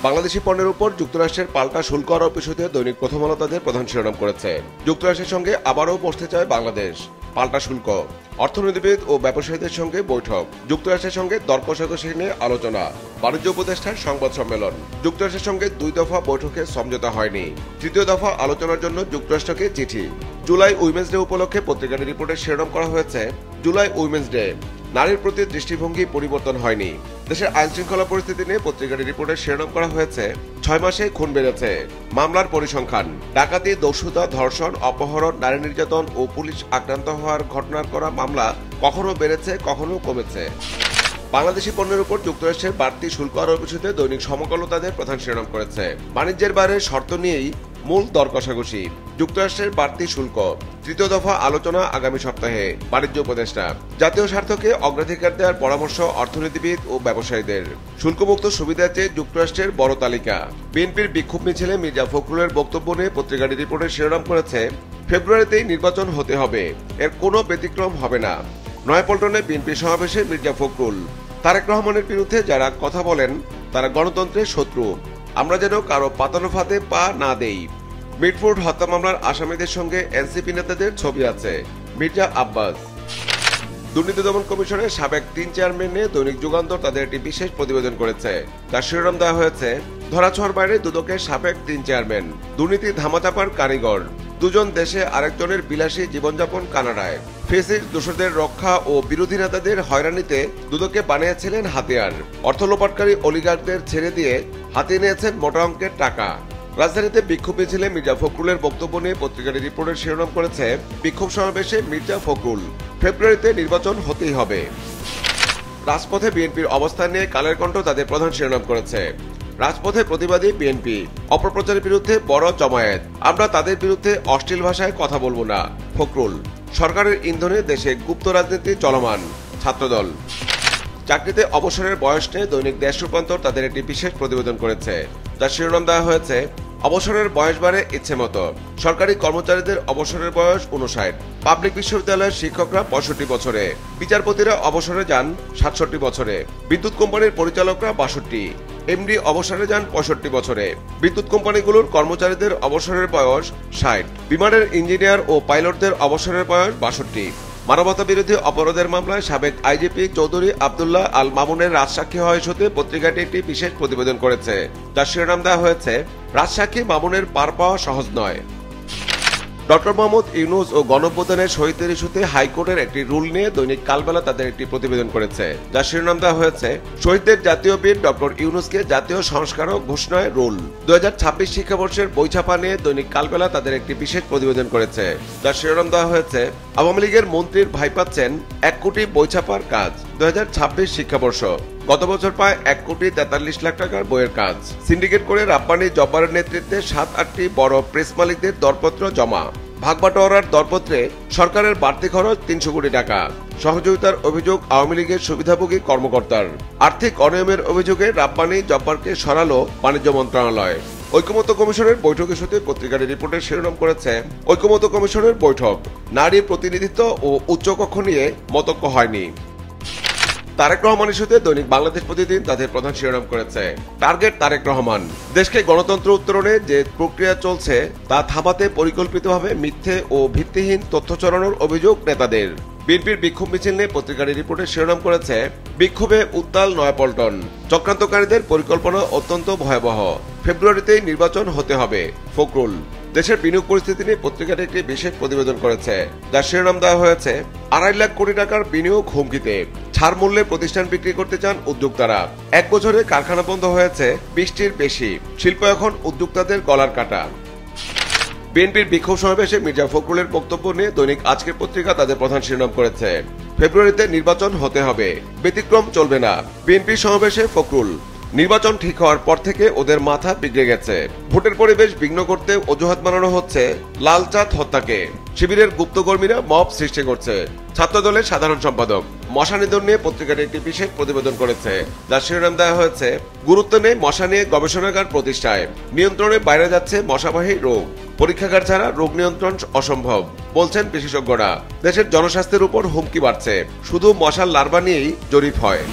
বাংলাদেশি পণ্যের উপর যুক্তরাষ্ট্রের পাল্টা শুল্ক আরোপ ইস্যুতে দৈনিক প্রথম আলো তাদের প্রধান শিরোনাম করেছে। যুক্তরাষ্ট্রের সঙ্গে আবারও বসতে চায় বাংলাদেশ, পাল্টা শুল্ক, অর্থনীতিবিদ ও ব্যবসায়ীদের সঙ্গে বৈঠক, যুক্তরাষ্ট্রের সঙ্গে দর কষাকষি নিয়ে আলোচনা, বাণিজ্য উপদেষ্টার সংবাদ সম্মেলন, যুক্তরাষ্ট্রের সঙ্গে 2 দফা বৈঠকে সমঝোতা হয়নি, 3য় দফা আলোচনার জন্য যুক্তরাষ্ট্রকে চিঠি। জুলাই উইমেন্স ডে উপলক্ষে পত্রিকাটির রিপোর্টে শিরোনাম করা হয়েছে, জুলাই উইমেন্স ডে, নারীর প্রতি দৃষ্টিভঙ্গি পরিবর্তন হয়নি। দেশের আইন শৃঙ্খলা পরিস্থিতি নিয়ে পত্রিকাটির রিপোর্টে শিরোনাম করা হয়েছে, 6 মাসে খুন বেড়েছে, মামলার পরিসংখ্যান, ডাকাতি, দস্যুতা, ধর্ষণ, অপহরণ, নারী নির্যাতন ও পুলিশ আক্রান্ত হওয়ার ঘটনার করা মামলা কখনো বেড়েছে, কখনো কমেছে। বাংলাদেশি পণ্যের উপর যুক্তরাষ্ট্রের বাড়তি শুল্ক আরোপ ইস্যুতে দৈনিক সমকাল তাদের প্রধান শিরোনাম করেছে। বাণিজ্যের বাইরে শর্ত নিয়েই মূল দর কষাকষি, যুক্তরাষ্ট্রের বাড়তি শুল্ক, 3য় দফা আলোচনা আগামী সপ্তাহে, বাণিজ্য উপদেষ্টা। জাতীয় স্বার্থকে অগ্রাধিকার দেওয়ার পরামর্শ অর্থনীতিবিদ ও ব্যবসায়ীদের। শুল্কমুক্ত সুবিধা চেয়ে যুক্তরাষ্ট্রের বড় তালিকা। বিএনপির বিক্ষোভ মিছিলে মির্জা ফখরুলের বক্তব্য নিয়ে পত্রিকাটির রিপোর্টে শিরোনাম করেছে, ফেব্রুয়ারিতেই নির্বাচন হতে হবে, এর কোনো ব্যতিক্রম হবে না। নয়াপল্টনে বিএনপি সমাবেশে মির্জা ফখরুল, তারেক রহমানের বিরুদ্ধে যারা কথা বলেন তারা গণতন্ত্রের শত্রু, আমরা যেন কারো পাতানো ফাঁদে পা না দেই। মিটফোর্ড হত্যা মামলার আসামিদের সঙ্গে এনসিপি নেতাদের ছবি আছে, মির্জা আব্বাস। দুর্নীতি দমন কমিশনের সাবেক 3 চেয়ারম্যান নিয়ে দৈনিক যুগান্তর তাদের একটি বিশেষ প্রতিবেদন করেছে। তার শিরোনাম দেওয়া হয়েছে, ধরাছোঁয়ার বাইরে দুদকের সাবেক 3 চেয়ারম্যান, দুর্নীতি ধামাচাপার কারিগর, 2 জন দেশে আরেকজনের বিলাসী জীবনযাপন কানাডায়। ফেসিস্ট দোষরদের রক্ষা ও বিরোধী নেতাদের হয়রানিতে দুদককে বানিয়েছিলেন হাতিয়ার। অর্থ লোপাটকারী অলিগার্কদের ছেড়ে দিয়ে হাতিয়ে নিয়েছেন মোটা অঙ্কের টাকা। রাজধানীতে বিক্ষোভ মিছিলে মির্জা ফখরুলের বক্তব্য নিয়ে পত্রিকাটির রিপোর্টের শিরোনাম করেছে, বিক্ষোভ সমাবেশে মির্জা ফখরুল, ফেব্রুয়ারিতে নির্বাচন হতেই হবে। রাজপথে বিএনপির অবস্থান নিয়ে কালের কণ্ঠ তাদের প্রধান শিরোনাম করেছে, রাজপথে প্রতিবাদী বিএনপি, অপপ্রচারের বিরুদ্ধে বড় জমায়েত, আমরা তাদের বিরুদ্ধে অশ্লীল ভাষায় কথা বলবো না। ফখরুল, সরকারের ইন্ধনে দেশে গুপ্ত রাজনীতি চলমান, ছাত্রদল। চাকরিতে অবসরের বয়স নিয়ে দৈনিক দেশ রূপান্তর তাদের একটি বিশেষ প্রতিবেদন করেছে। যার শিরোনাম দেওয়া হয়েছে, অবসরের বয়স বাড়ে ইচ্ছে মতো, সরকারি কর্মচারীদের অবসরের বয়স 59, পাবলিক বিশ্ববিদ্যালয়ের শিক্ষকরা 65 বছরে, বিচারপতিরা অবসরে যান 67 বছরে, বিদ্যুৎ কোম্পানির পরিচালকরা 62, এমডি অবসরে যান 65 বছরে, বিদ্যুৎ কোম্পানিগুলোর কর্মচারীদের অবসরের বয়স 60, বিমানের ইঞ্জিনিয়ার ও পাইলটদের অবসরের বয়স 62। মানবতা বিরোধী অপরাধের মামলায় সাবেক আইজিপি চৌধুরী আব্দুল্লাহ আল মামুনের রাজসাক্ষী হওয়া ইস্যুতে পত্রিকাটি একটি বিশেষ প্রতিবেদন করেছে। যার শিরোনাম দেওয়া হয়েছে, রাজসাক্ষী মামুনের পার পাওয়া সহজ নয়। ডক্টর মোহাম্মদ ইউনূস ও গণঅভ্যুত্থানের শহীদদের ইস্যুতে হাইকোর্টের একটি রুল নিয়ে দৈনিক কালবেলা তাদের একটি প্রতিবেদন করেছে। যার শিরোনাম দেওয়া হয়েছে, শহীদদের জাতীয় বীর ডক্টর ইউনূসকে জাতীয় সংস্কারক ঘোষণায় রুল। 2026 শিক্ষাবর্ষের বই ছাপা নিয়ে দৈনিক কালবেলা তাদের একটি বিশেষ প্রতিবেদন করেছে। যার শিরোনাম দেওয়া হয়েছে, আওয়ামী লীগের মন্ত্রীর ভাই পাচ্ছেন 1 কোটি বই ছাপার কাজ, 2026 শিক্ষাবর্ষ। গত বছর প্রায় 1 কোটি 43 লাখ টাকার বইয়ের কাজ। সিন্ডিকেট করে রাব্বানী জব্বারের নেতৃত্বে 7-8টি বড় প্রেস মালিকদের দরপত্র জমা। ভাগবাটোয়ারার দরপত্রে সরকারের বাড়তি খরচ 300 কোটি টাকা। সহযোগিতার অভিযোগ আওয়ামী লীগের সুবিধাভোগী কর্মকর্তার। আর্থিক অনিয়মের অভিযোগে রাব্বানী জব্বারকে সরালো বাণিজ্য মন্ত্রণালয়। ঐকমত্য কমিশনের বৈঠক ইস্যুতে পত্রিকাটির রিপোর্টের শিরোনাম করেছে, ঐকমত্য কমিশনের বৈঠক, নারী প্রতিনিধিত্ব ও উচ্চকক্ষ নিয়ে মতৈক্য হয়নি। তারেক রহমান ইস্যুতে দৈনিক বাংলাদেশ প্রতিদিন তাদের প্রধান শিরোনাম করেছে, টার্গেট তারেক রহমান, দেশকে গণতন্ত্র উত্তরণে যে প্রক্রিয়া চলছে তা থামাতে পরিকল্পিতভাবে মিথ্যে ও ভিত্তিহীন তথ্য ছড়ানোর অভিযোগ নেতাদের। বিএনপির বিক্ষোভ মিছিল নিয়ে পত্রিকাটির রিপোর্টের শিরোনাম করেছে, বিক্ষোভে উত্তাল নয়াপল্টন, চক্রান্তকারীদের পরিকল্পনা অত্যন্ত ভয়াবহ, ফেব্রুয়ারিতেই নির্বাচন হতে হবে। ফখরুল, দেশের বিনিয়োগ পরিস্থিতি নিয়ে পত্রিকাটি একটি বিশেষ প্রতিবেদন করেছে। যার শিরোনাম দেওয়া হয়েছে, 2.5 লাখ কোটি টাকার বিনিয়োগ হুমকিতে, ছাড় মূল্যে প্রতিষ্ঠান বিক্রি করতে চান উদ্যোক্তারা। 1 বছরে কারখানা বন্ধ হয়েছে 20টির বেশি, শিল্প এখন উদ্যোক্তাদের গলার কাটা। বিএনপির বিক্ষোভ সমাবেশে মির্জা ফখরুলের বক্তব্য নিয়ে দৈনিক আজকের পত্রিকা তাদের প্রধান শিরোনাম করেছে, ফেব্রুয়ারিতে নির্বাচন হতে হবে, ব্যতিক্রম চলবে না। বিএনপি সমাবেশে ফখরুল, নির্বাচন ঠিক হওয়ার পর থেকে ওদের মাথা বিগড়ে গেছে, ভোটের পরিবেশ বিঘ্ন করতে অজুহাত বানানো হচ্ছে লালচাঁদ হত্যাকে, শিবিরের গুপ্তকর্মীরা মব সৃষ্টি করছে। ছাত্রদলের সাধারণ সম্পাদক মশা নিধন নিয়ে পত্রিকাটি একটি বিশেষ প্রতিবেদন করেছে। যার শিরোনাম দেওয়া হয়েছে, গুরুত্ব নেই মশা নিয়ে গবেষণাগার প্রতিষ্ঠায়, নিয়ন্ত্রণের বাইরে যাচ্ছে মশাবাহী রোগ, পরীক্ষাগার ছাড়া রোগ নিয়ন্ত্রণ অসম্ভব বলছেন বিশেষজ্ঞরা। দেশের জনস্বাস্থ্যের উপর হুমকি বাড়ছে, শুধু মশার লার্ভা নিয়েই জরিপ হয়।